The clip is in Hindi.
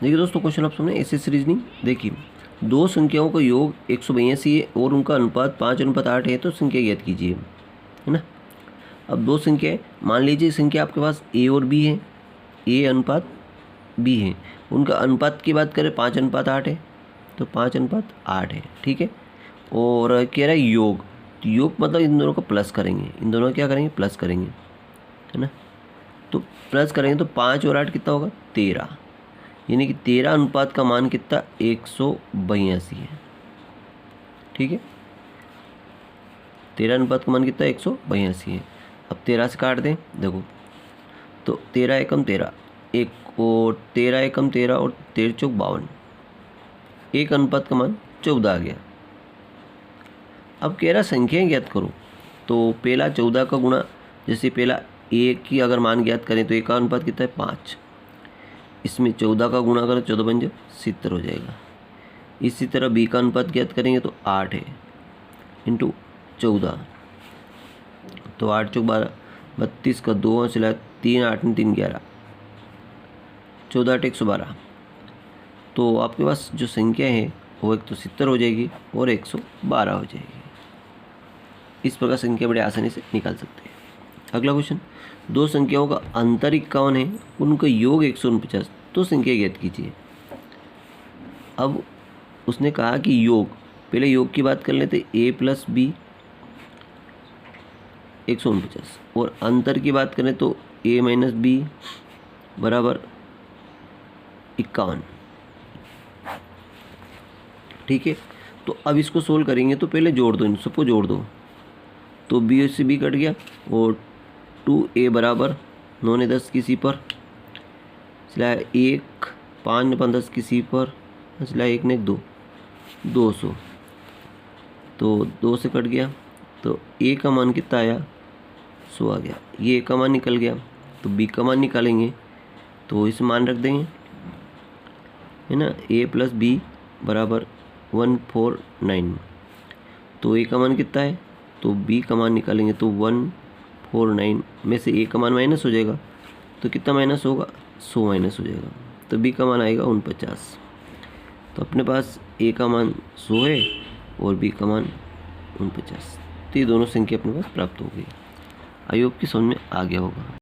देखिए दोस्तों, क्वेश्चन आप सुने ऐसे रीजनिंग। देखिए, दो संख्याओं का योग 182 है और उनका अनुपात 5:8 है, तो संख्या ज्ञात कीजिए, है ना। अब दो संख्या है, मान लीजिए संख्या आपके पास ए और बी है, ए अनुपात बी है, उनका अनुपात की बात करें 5:8 है, तो 5:8 है, ठीक है। और कह रहा है योग, तो योग मतलब इन दोनों को प्लस करेंगे, इन दोनों क्या करेंगे, प्लस करेंगे, है ना। तो प्लस करेंगे तो 5 और 8 कितना होगा, 13, यानी कि 13 अनुपात का मान कितना, 182 है, ठीक है। 13 अनुपात का मान कितना, 182 है। अब 13 से काट दें, देखो, तो 13 एकम 13, एक और 13 एकम 13 और 13 चौक 52, एक अनुपात का मान 14 आ गया। अब कह रहा संख्याएं ज्ञात करो, तो पहला 14 का गुणा, जैसे पहला एक की अगर मान ज्ञात करें तो एक का अनुपात कितना है, 5, इसमें 14 का गुणा करें, 14 बन जाए 70 हो जाएगा। इसी तरह बी का अनुपात ज्ञात करेंगे तो 8 है इंटू 14, तो 8 चौक 12, 32 का 2 चला 3, 8 में 3 11, 14 8 112। तो आपके पास जो संख्या है वो एक तो 70 हो जाएगी और 112 हो जाएगी। इस प्रकार संख्या बड़े आसानी से निकाल सकते हैं। अगला क्वेश्चन, दो संख्याओं का अंतर 51 है, उनका योग 149, तो संख्या ज्ञात कीजिए। अब उसने कहा कि योग, पहले योग की बात कर लेते, a प्लस बी 149, और अंतर की बात करें तो a माइनस बी बराबर 51, ठीक है। तो अब इसको सोल्व करेंगे तो पहले जोड़ दो, इन सबको जोड़ दो, तो बी से बी कट गया, और 2a बराबर 9 ने 10 की सी पर, चला 1, 5 ने 5 10 की सी पर, चला 1 ने 2, 200, तो 2 से कट गया, तो a का मान कितना आया, 100 आ गया। ये a का मान निकल गया, तो b का मान निकालेंगे, तो इस मान रख देंगे, है ना। a प्लस बी बराबर 149, तो a का मान कितना है, तो b का मान निकालेंगे तो 149 में से a का मान माइनस हो जाएगा, तो कितना माइनस होगा, 100 माइनस हो जाएगा, तो b का मान आएगा 49। तो अपने पास a का मान 100 है और b का मान 49, तो ये दोनों संख्या अपने पास प्राप्त हो गई। आई होप कि समझ में आ गया होगा।